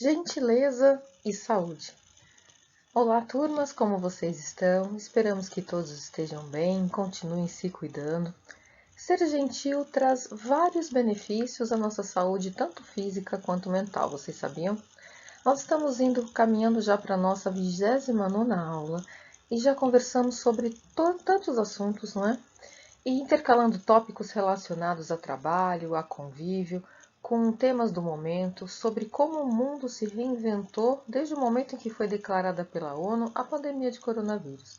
Gentileza e saúde. Olá, turmas, como vocês estão? Esperamos que todos estejam bem, continuem se cuidando. Ser gentil traz vários benefícios à nossa saúde, tanto física quanto mental, vocês sabiam? Nós estamos caminhando já para a nossa 29ª aula e já conversamos sobre tantos assuntos, não é? E intercalando tópicos relacionados a trabalho, a convívio, com temas do momento, sobre como o mundo se reinventou desde o momento em que foi declarada pela ONU a pandemia de coronavírus.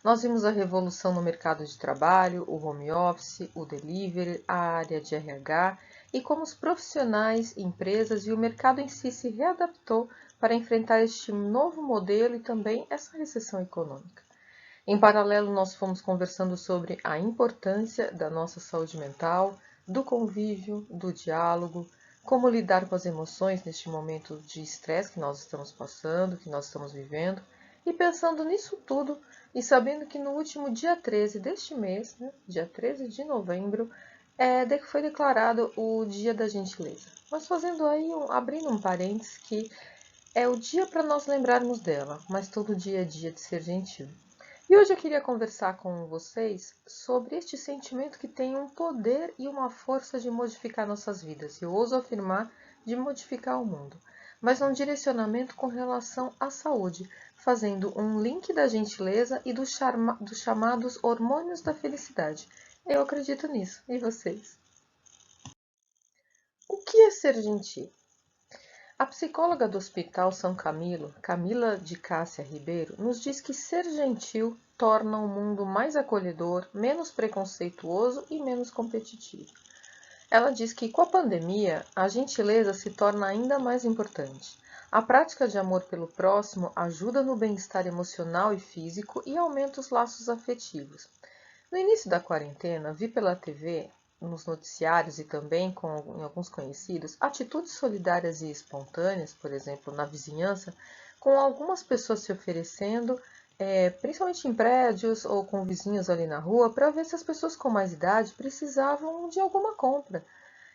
Nós vimos a revolução no mercado de trabalho, o home office, o delivery, a área de RH e como os profissionais, empresas e o mercado em si se readaptou para enfrentar este novo modelo e também essa recessão econômica. Em paralelo, nós fomos conversando sobre a importância da nossa saúde mental, do convívio, do diálogo, como lidar com as emoções neste momento de estresse que nós estamos passando, que nós estamos vivendo, e pensando nisso tudo e sabendo que no último dia 13 deste mês, dia 13 de novembro, foi declarado o Dia da Gentileza. Mas abrindo um parênteses que é o dia para nós lembrarmos dela, mas todo dia é dia de ser gentil. E hoje eu queria conversar com vocês sobre este sentimento que tem um poder e uma força de modificar nossas vidas. Eu ouso afirmar de modificar o mundo, mas num direcionamento com relação à saúde, fazendo um link da gentileza e dos chamados hormônios da felicidade. Eu acredito nisso. E vocês? O que é ser gentil? A psicóloga do Hospital São Camilo, Camila de Cássia Ribeiro, nos diz que ser gentil torna o mundo mais acolhedor, menos preconceituoso e menos competitivo. Ela diz que com a pandemia, a gentileza se torna ainda mais importante. A prática de amor pelo próximo ajuda no bem-estar emocional e físico e aumenta os laços afetivos. No início da quarentena, vi pela TV, nos noticiários e também em alguns conhecidos, atitudes solidárias e espontâneas, por exemplo, na vizinhança, com algumas pessoas se oferecendo, principalmente em prédios ou com vizinhos ali na rua, para ver se as pessoas com mais idade precisavam de alguma compra,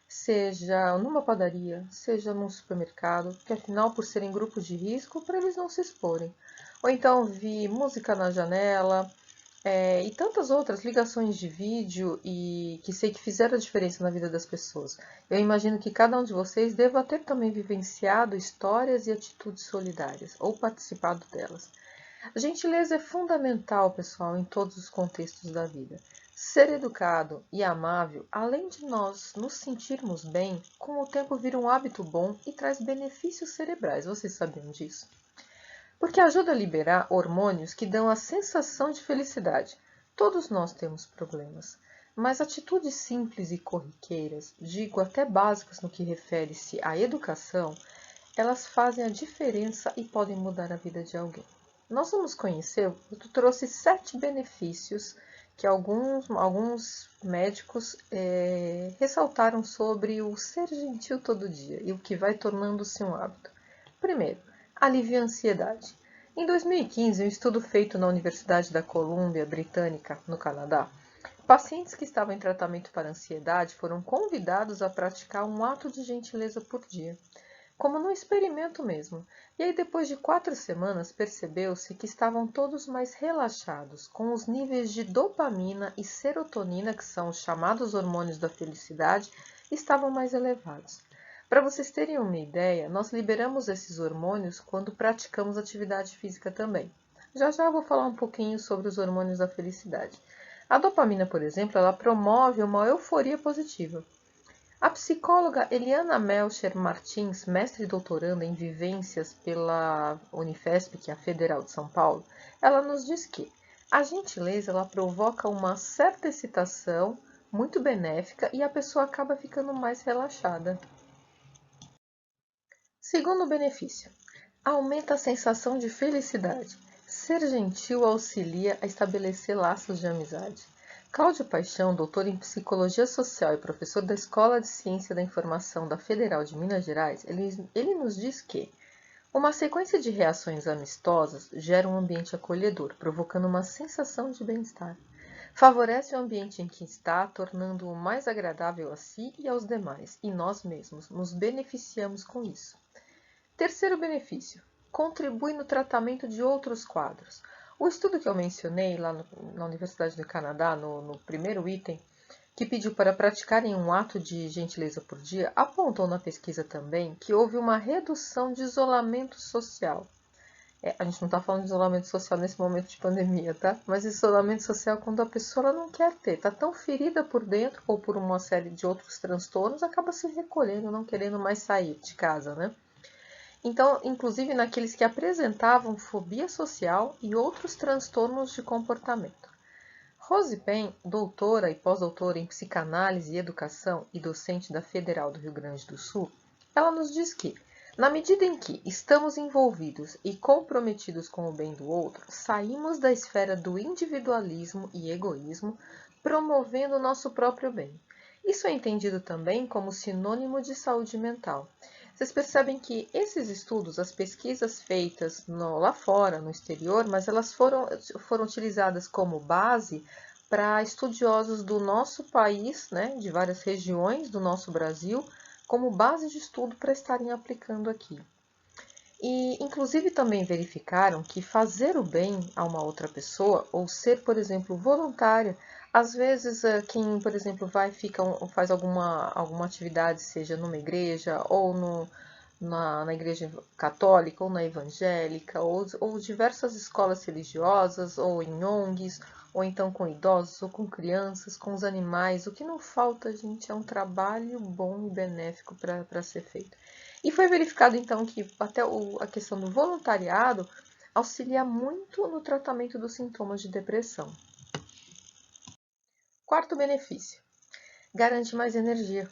seja numa padaria, seja num supermercado, que afinal, por serem grupos de risco, para eles não se exporem. Ou então vi música na janela, e tantas outras ligações de vídeo e que sei que fizeram a diferença na vida das pessoas. Eu imagino que cada um de vocês deva ter também vivenciado histórias e atitudes solidárias ou participado delas. A gentileza é fundamental, pessoal, em todos os contextos da vida. Ser educado e amável, além de nós nos sentirmos bem, com o tempo vira um hábito bom e traz benefícios cerebrais. Vocês sabiam disso? Porque ajuda a liberar hormônios que dão a sensação de felicidade. Todos nós temos problemas, mas atitudes simples e corriqueiras, digo até básicas no que refere-se à educação, elas fazem a diferença e podem mudar a vida de alguém. Nós vamos conhecer, eu trouxe 7 benefícios que alguns médicos ressaltaram sobre o ser gentil todo dia e o que vai tornando-se um hábito. Primeiro, alivia a ansiedade. Em 2015, um estudo feito na Universidade da Colômbia Britânica, no Canadá, pacientes que estavam em tratamento para ansiedade foram convidados a praticar um ato de gentileza por dia, como num experimento mesmo. E aí, depois de 4 semanas, percebeu-se que estavam todos mais relaxados, com os níveis de dopamina e serotonina, que são os chamados hormônios da felicidade, estavam mais elevados. Para vocês terem uma ideia, nós liberamos esses hormônios quando praticamos atividade física também. Já já vou falar um pouquinho sobre os hormônios da felicidade. A dopamina, por exemplo, ela promove uma euforia positiva. A psicóloga Eliana Melcher Martins, mestre e doutoranda em vivências pela Unifesp, que é a Federal de São Paulo, ela nos diz que a gentileza ela provoca uma certa excitação muito benéfica e a pessoa acaba ficando mais relaxada. Segundo benefício, aumenta a sensação de felicidade. Ser gentil auxilia a estabelecer laços de amizade. Cláudio Paixão, doutor em Psicologia Social e professor da Escola de Ciência da Informação da Federal de Minas Gerais, ele nos diz que uma sequência de reações amistosas gera um ambiente acolhedor, provocando uma sensação de bem-estar. Favorece o ambiente em que está, tornando-o mais agradável a si e aos demais, e nós mesmos nos beneficiamos com isso. Terceiro benefício, contribui no tratamento de outros quadros. O estudo que eu mencionei lá na Universidade do Canadá, no primeiro item, que pediu para praticarem um ato de gentileza por dia, apontou na pesquisa também que houve uma redução de isolamento social. A gente não está falando de isolamento social nesse momento de pandemia, tá? Mas isolamento social quando a pessoa ela não quer ter, está tão ferida por dentro ou por uma série de outros transtornos, acaba se recolhendo, não querendo mais sair de casa, né? Então, inclusive naqueles que apresentavam fobia social e outros transtornos de comportamento. Rose Pen, doutora e pós-doutora em psicanálise e educação e docente da Federal do Rio Grande do Sul, ela nos diz que, na medida em que estamos envolvidos e comprometidos com o bem do outro, saímos da esfera do individualismo e egoísmo, promovendo o nosso próprio bem. Isso é entendido também como sinônimo de saúde mental. Vocês percebem que esses estudos, as pesquisas feitas lá fora, no exterior, mas elas foram utilizadas como base para estudiosos do nosso país, né, de várias regiões do nosso Brasil, como base de estudo para estarem aplicando aqui. E, inclusive, também verificaram que fazer o bem a uma outra pessoa, ou ser, por exemplo, voluntária, às vezes quem, por exemplo, faz alguma atividade, seja numa igreja, ou na igreja católica, ou na evangélica, ou diversas escolas religiosas, ou em ONGs, ou então com idosos, ou com crianças, com os animais. O que não falta, gente, é um trabalho bom e benéfico para ser feito. E foi verificado, então, que até a questão do voluntariado auxilia muito no tratamento dos sintomas de depressão. Quarto benefício, garante mais energia.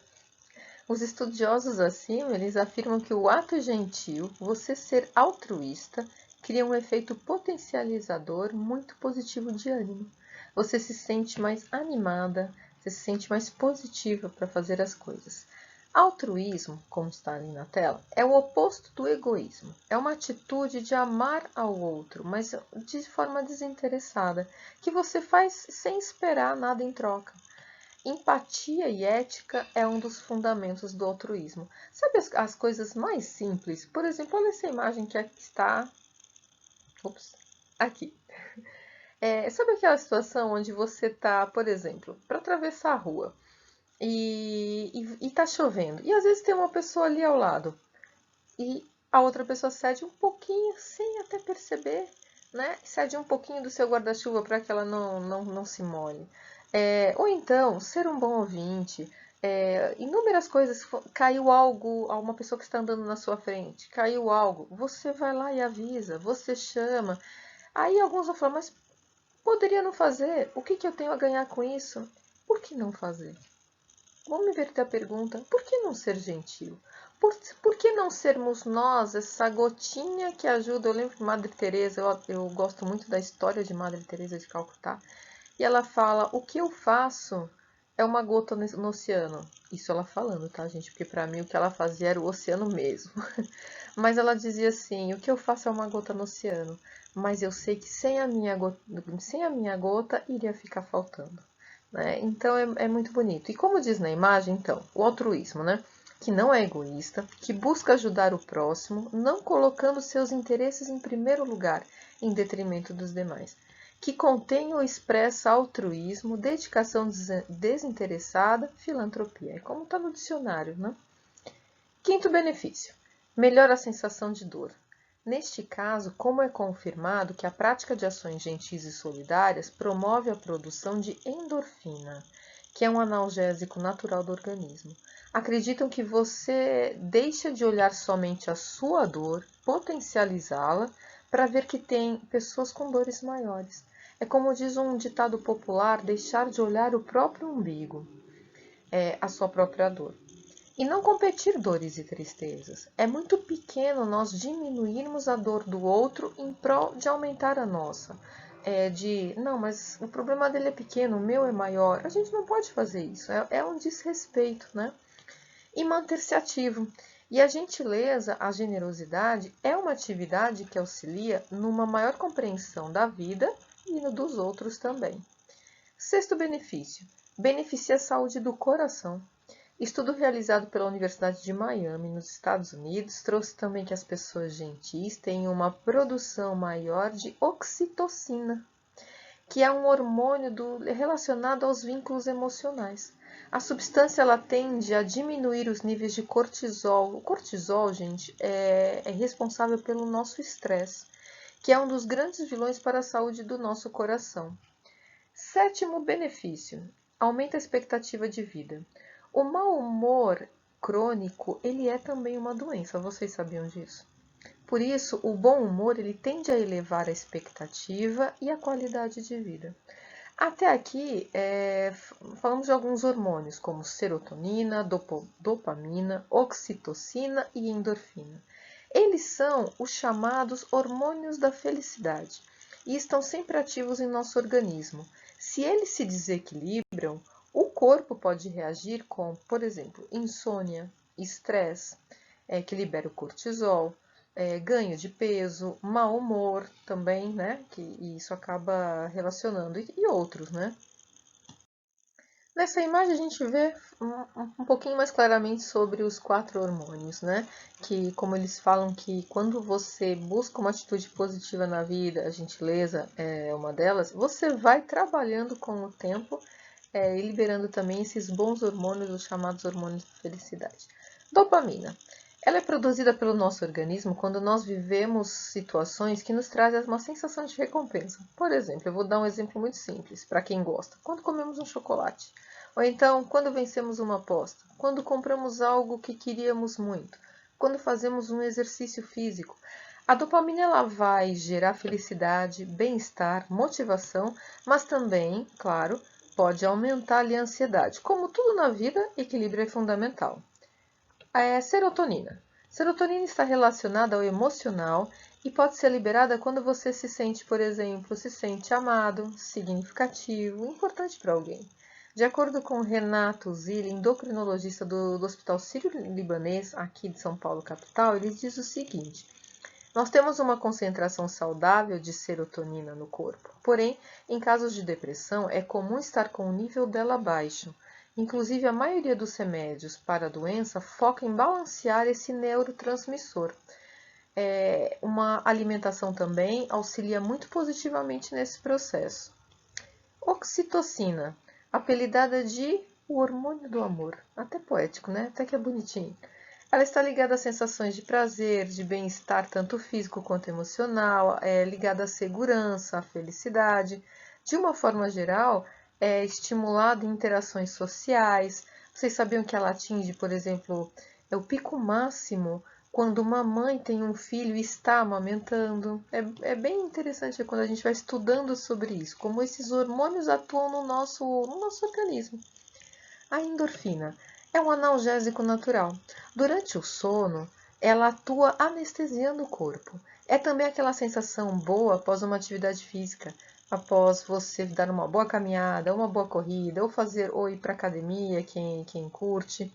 Os estudiosos acima, eles afirmam que o ato gentil, você ser altruísta, cria um efeito potencializador muito positivo de ânimo. Você se sente mais animada, você se sente mais positiva para fazer as coisas. Altruísmo, como está ali na tela, é o oposto do egoísmo. É uma atitude de amar ao outro, mas de forma desinteressada, que você faz sem esperar nada em troca. Empatia e ética é um dos fundamentos do altruísmo. Sabe as coisas mais simples? Por exemplo, olha essa imagem que aqui está. Aqui. Sabe aquela situação onde você está, por exemplo, para atravessar a rua e tá chovendo, e às vezes tem uma pessoa ali ao lado e a outra pessoa cede um pouquinho, sem até perceber, né? Cede um pouquinho do seu guarda-chuva para que ela não se molhe. Ou então, ser um bom ouvinte. Inúmeras coisas. Caiu algo a uma pessoa que está andando na sua frente. Caiu algo. Você vai lá e avisa. Você chama. Aí alguns vão falar, mas poderia não fazer? O que eu tenho a ganhar com isso? Por que não fazer? Vamos inverter a pergunta. Por que não ser gentil? Por que não sermos nós essa gotinha que ajuda? Eu lembro que Madre Teresa, eu gosto muito da história de Madre Teresa de Calcutá, e ela fala, o que eu faço é uma gota no oceano. Isso ela falando, tá, gente? Porque para mim o que ela fazia era o oceano mesmo. Mas ela dizia assim, o que eu faço é uma gota no oceano, mas eu sei que sem a minha gota iria ficar faltando. Né? Então é muito bonito. E como diz na imagem, então, o altruísmo, né? Que não é egoísta, que busca ajudar o próximo, não colocando seus interesses em primeiro lugar, em detrimento dos demais. Que contém ou expressa altruísmo, dedicação desinteressada, filantropia. É como está no dicionário, né? Quinto benefício, melhora a sensação de dor. Neste caso, como é confirmado que a prática de ações gentis e solidárias promove a produção de endorfina, que é um analgésico natural do organismo. Acreditam que você deixa de olhar somente a sua dor, potencializá-la, para ver que tem pessoas com dores maiores. É como diz um ditado popular, deixar de olhar o próprio umbigo, a sua própria dor. E não competir dores e tristezas. É muito pequeno nós diminuirmos a dor do outro em prol de aumentar a nossa. Não, mas o problema dele é pequeno, o meu é maior. A gente não pode fazer isso, é um desrespeito, né? E manter-se ativo. E a gentileza, a generosidade, é uma atividade que auxilia numa maior compreensão da vida e no dos outros também. Sexto benefício, beneficia a saúde do coração. Estudo realizado pela Universidade de Miami, nos Estados Unidos, trouxe também que as pessoas gentis têm uma produção maior de oxitocina, que é um hormônio relacionado aos vínculos emocionais. A substância ela tende a diminuir os níveis de cortisol. O cortisol, gente, é responsável pelo nosso estresse, que é um dos grandes vilões para a saúde do nosso coração. Sétimo benefício, aumenta a expectativa de vida. O mau humor crônico, ele é também uma doença, vocês sabiam disso? Por isso, o bom humor ele tende a elevar a expectativa e a qualidade de vida. Até aqui, falamos de alguns hormônios, como serotonina, dopamina, oxitocina e endorfina. Eles são os chamados hormônios da felicidade e estão sempre ativos em nosso organismo. Se eles se desequilibram, o corpo pode reagir com, por exemplo, insônia, estresse, que libera o cortisol, ganho de peso, mau humor também, né? Que isso acaba relacionando, e outros, né? Nessa imagem a gente vê um pouquinho mais claramente sobre os 4 hormônios, né? Que, como eles falam que quando você busca uma atitude positiva na vida, a gentileza é uma delas, você vai trabalhando com o tempo e liberando também esses bons hormônios, os chamados hormônios da felicidade. Dopamina. Ela é produzida pelo nosso organismo quando nós vivemos situações que nos trazem uma sensação de recompensa. Por exemplo, eu vou dar um exemplo muito simples para quem gosta. Quando comemos um chocolate. Ou então, quando vencemos uma aposta. Quando compramos algo que queríamos muito. Quando fazemos um exercício físico. A dopamina ela vai gerar felicidade, bem-estar, motivação, mas também, claro, pode aumentar a ansiedade. Como tudo na vida, equilíbrio é fundamental. Serotonina. Serotonina está relacionada ao emocional e pode ser liberada quando você se sente, por exemplo, se sente amado, significativo, importante para alguém. De acordo com Renato Zilli, endocrinologista do Hospital Sírio-Libanês, aqui de São Paulo, capital, ele diz o seguinte: nós temos uma concentração saudável de serotonina no corpo, porém, em casos de depressão, é comum estar com o nível dela baixo. Inclusive, a maioria dos remédios para a doença foca em balancear esse neurotransmissor. Uma alimentação também auxilia muito positivamente nesse processo. Oxitocina, apelidada de o hormônio do amor. Até poético, né? Até que é bonitinho. Ela está ligada a sensações de prazer, de bem-estar, tanto físico quanto emocional, é ligada à segurança, à felicidade. De uma forma geral, é estimulada em interações sociais. Vocês sabiam que ela atinge, por exemplo, o pico máximo quando uma mãe tem um filho e está amamentando. É bem interessante quando a gente vai estudando sobre isso, como esses hormônios atuam no nosso organismo. A endorfina é um analgésico natural. Durante o sono, ela atua anestesiando o corpo. É também aquela sensação boa após uma atividade física, após você dar uma boa caminhada, uma boa corrida, ou ir para academia, quem curte.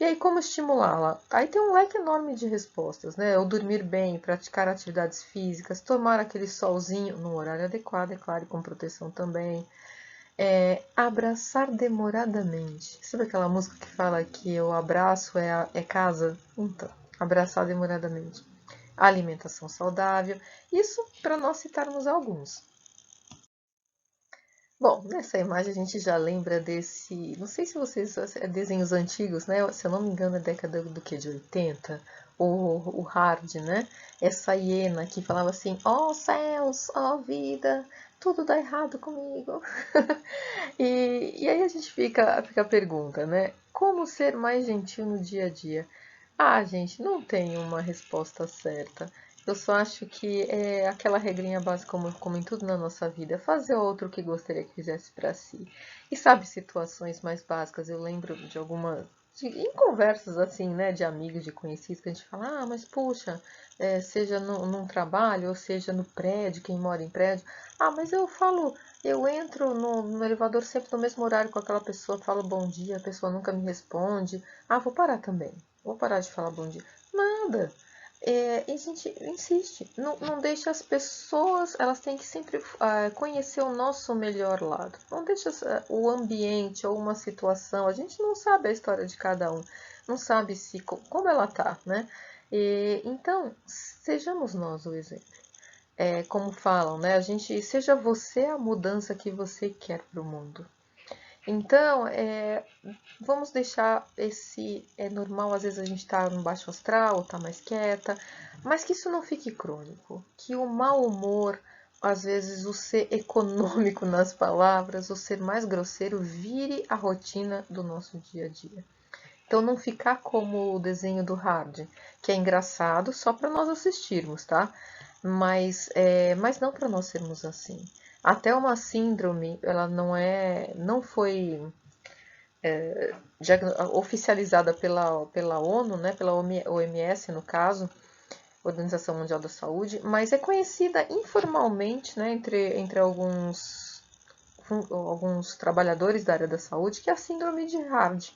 E aí, como estimulá-la? Aí tem um leque enorme de respostas, né? O dormir bem, praticar atividades físicas, tomar aquele solzinho no horário adequado, é claro, e com proteção também. Abraçar demoradamente. Sabe aquela música que fala que o abraço é casa? Então, abraçar demoradamente. Alimentação saudável. Isso para nós citarmos alguns. Bom, nessa imagem a gente já lembra desse. Não sei se vocês. Desenhos antigos, né? Se eu não me engano, é década do que? De 80? O Hard, né? Essa hiena que falava assim: ó céus, ó vida, tudo dá errado comigo. E aí a gente fica a pergunta, né? Como ser mais gentil no dia a dia? Ah, gente, não tem uma resposta certa. Eu só acho que é aquela regrinha básica, como em tudo na nossa vida, fazer ao outro o que gostaria que fizesse para si. E sabe, situações mais básicas, eu lembro de algumas, em conversas assim, né, de amigos, de conhecidos, que a gente fala, mas puxa, seja num trabalho, ou seja no prédio, quem mora em prédio, mas eu entro no elevador sempre no mesmo horário com aquela pessoa, falo bom dia, a pessoa nunca me responde, vou parar também, vou parar de falar bom dia. Nada. E a gente insiste, não deixa as pessoas, elas têm que sempre conhecer o nosso melhor lado. Não deixa o ambiente ou uma situação, a gente não sabe a história de cada um, não sabe se como ela tá, né? Então, sejamos nós o exemplo. Como falam, né? Seja você a mudança que você quer para o mundo. Então, vamos deixar esse. É normal, às vezes a gente tá no baixo astral, tá mais quieta, mas que isso não fique crônico. Que o mau humor, às vezes o ser econômico nas palavras, o ser mais grosseiro, vire a rotina do nosso dia a dia. Então, não ficar como o desenho do Hard, que é engraçado só para nós assistirmos, tá? Mas não para nós sermos assim. Até uma síndrome, ela não foi oficializada pela ONU, né, pela OMS no caso, Organização Mundial da Saúde, mas é conhecida informalmente, né, entre alguns trabalhadores da área da saúde, que é a síndrome de Hard,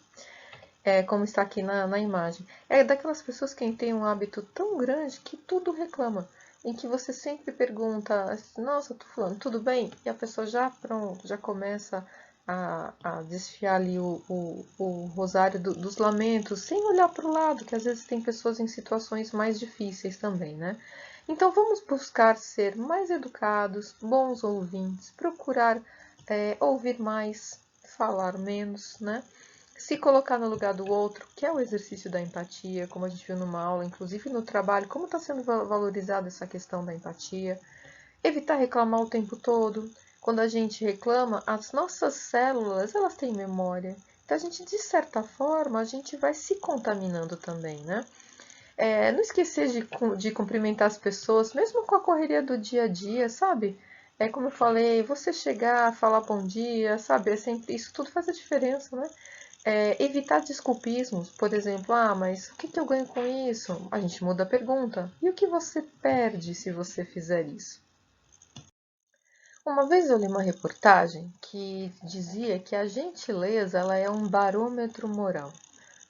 como está aqui na imagem. É daquelas pessoas que têm um hábito tão grande que tudo reclama, em que você sempre pergunta, nossa, tô falando, tudo bem? E a pessoa já começa a desfiar ali o rosário dos lamentos, sem olhar para o lado, que às vezes tem pessoas em situações mais difíceis também, né? Então vamos buscar ser mais educados, bons ouvintes, procurar ouvir mais, falar menos, né? Se colocar no lugar do outro, que é o exercício da empatia, como a gente viu numa aula, inclusive no trabalho, como está sendo valorizada essa questão da empatia. Evitar reclamar o tempo todo. Quando a gente reclama, as nossas células, elas têm memória. Então, a gente, de certa forma, a gente vai se contaminando também, né? Não esquecer de cumprimentar as pessoas, mesmo com a correria do dia a dia, sabe? Como eu falei, você chegar, falar bom dia, sabe? Isso tudo faz a diferença, né? Evitar desculpismos, por exemplo, mas o que eu ganho com isso? A gente muda a pergunta. E o que você perde se você fizer isso? Uma vez eu li uma reportagem que dizia que a gentileza ela é um barômetro moral.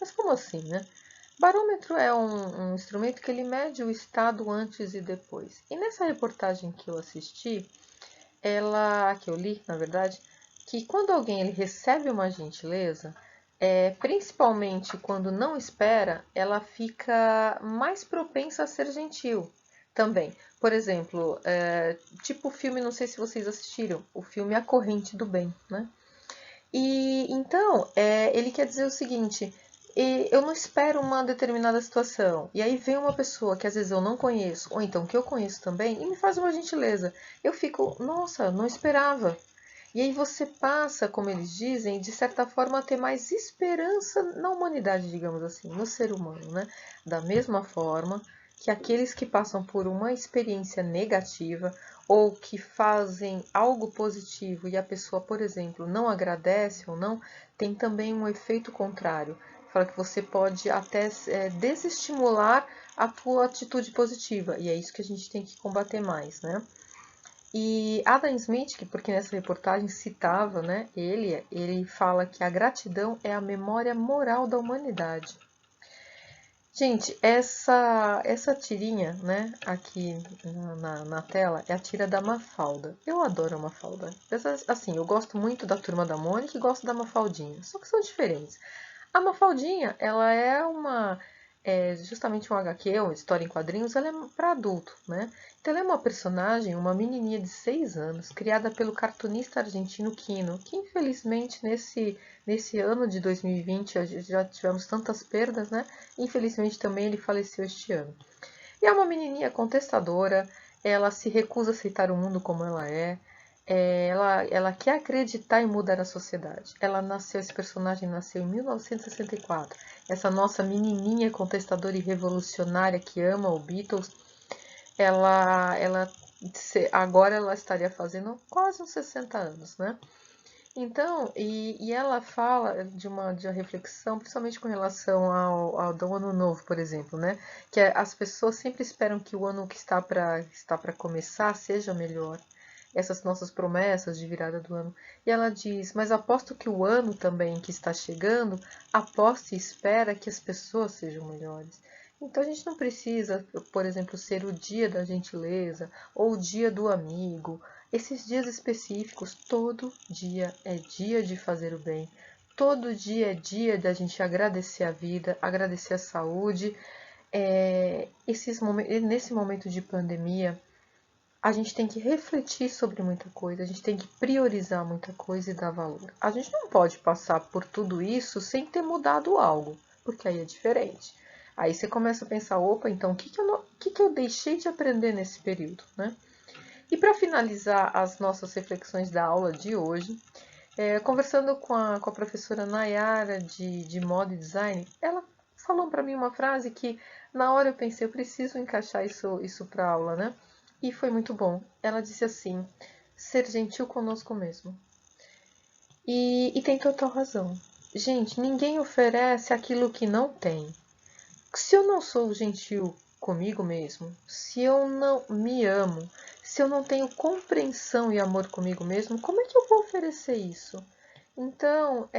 Mas como assim, né? Barômetro é um instrumento que ele mede o estado antes e depois. E nessa reportagem que eu assisti, que eu li, na verdade, que quando alguém ele recebe uma gentileza, principalmente quando não espera, ela fica mais propensa a ser gentil também. Por exemplo, tipo o filme, não sei se vocês assistiram, o filme A Corrente do Bem, né? E então, ele quer dizer o seguinte: eu não espero uma determinada situação, e aí vem uma pessoa que às vezes eu não conheço, ou então que eu conheço também, e me faz uma gentileza. Eu fico, nossa, não esperava. E aí você passa, como eles dizem, de certa forma a ter mais esperança na humanidade, digamos assim, no ser humano, né? Da mesma forma que aqueles que passam por uma experiência negativa ou que fazem algo positivo e a pessoa, por exemplo, não agradece ou não, tem também um efeito contrário. Fala que você pode até desestimular a tua atitude positiva, e é isso que a gente tem que combater mais, né? E Adam Smith, porque nessa reportagem citava, né, ele fala que a gratidão é a memória moral da humanidade. Gente, essa tirinha, né, aqui na tela, é a tira da Mafalda. Eu adoro a Mafalda. Assim, eu gosto muito da Turma da Mônica e gosto da Mafaldinha, só que são diferentes. A Mafaldinha, ela justamente um HQ, uma história em quadrinhos, ela é para adulto, né? Então ela é uma personagem, uma menininha de 6 anos, criada pelo cartunista argentino Quino, que infelizmente nesse ano de 2020 já tivemos tantas perdas, né? Infelizmente também ele faleceu este ano. E é uma menininha contestadora, ela se recusa a aceitar o mundo como ela é, ela quer acreditar em mudar a sociedade. Esse personagem nasceu em 1964. Essa nossa menininha contestadora e revolucionária que ama o Beatles, agora ela estaria fazendo quase uns 60 anos, né? Então, e ela fala de uma reflexão, principalmente com relação ao do ano novo, por exemplo, né? Que as pessoas sempre esperam que o ano que está para começar seja melhor. Essas nossas promessas de virada do ano. E ela diz, mas aposto que o ano também que está chegando, aposta e espera que as pessoas sejam melhores. Então a gente não precisa, por exemplo, ser o dia da gentileza ou o dia do amigo. Esses dias específicos, todo dia é dia de fazer o bem. Todo dia é dia da gente agradecer a vida, agradecer a saúde. Nesse momento de pandemia, a gente tem que refletir sobre muita coisa, a gente tem que priorizar muita coisa e dar valor. A gente não pode passar por tudo isso sem ter mudado algo, porque aí é diferente. Aí você começa a pensar, opa, então o que eu deixei de aprender nesse período, né? E para finalizar as nossas reflexões da aula de hoje, conversando com a professora Nayara de moda e design, ela falou para mim uma frase que na hora eu pensei, eu preciso encaixar isso para a aula, né? E foi muito bom. Ela disse assim: ser gentil conosco mesmo. E tem total razão. Gente, ninguém oferece aquilo que não tem. Se eu não sou gentil comigo mesmo, se eu não me amo, se eu não tenho compreensão e amor comigo mesmo, como é que eu vou oferecer isso? Então,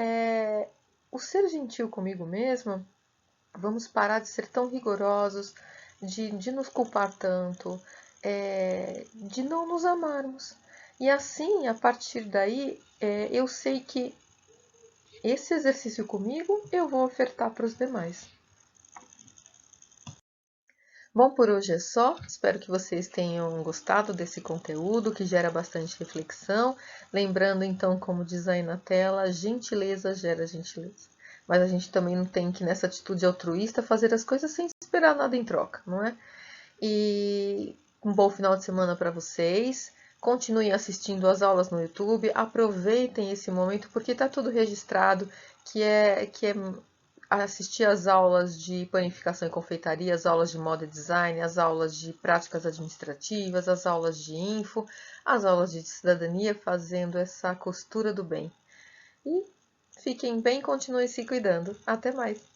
o ser gentil comigo mesma, vamos parar de ser tão rigorosos, de nos culpar tanto, de não nos amarmos. E assim, a partir daí, eu sei que esse exercício comigo eu vou ofertar para os demais. Bom, por hoje é só. Espero que vocês tenham gostado desse conteúdo que gera bastante reflexão. Lembrando, então, como diz aí na tela, gentileza gera gentileza. Mas a gente também não tem que, nessa atitude altruísta, fazer as coisas sem esperar nada em troca, não é? E um bom final de semana para vocês. Continuem assistindo as aulas no YouTube. Aproveitem esse momento porque está tudo registrado, que é assistir às aulas de panificação e confeitaria, as aulas de moda e design, as aulas de práticas administrativas, as aulas de info, as aulas de cidadania, fazendo essa costura do bem. E fiquem bem, continuem se cuidando. Até mais!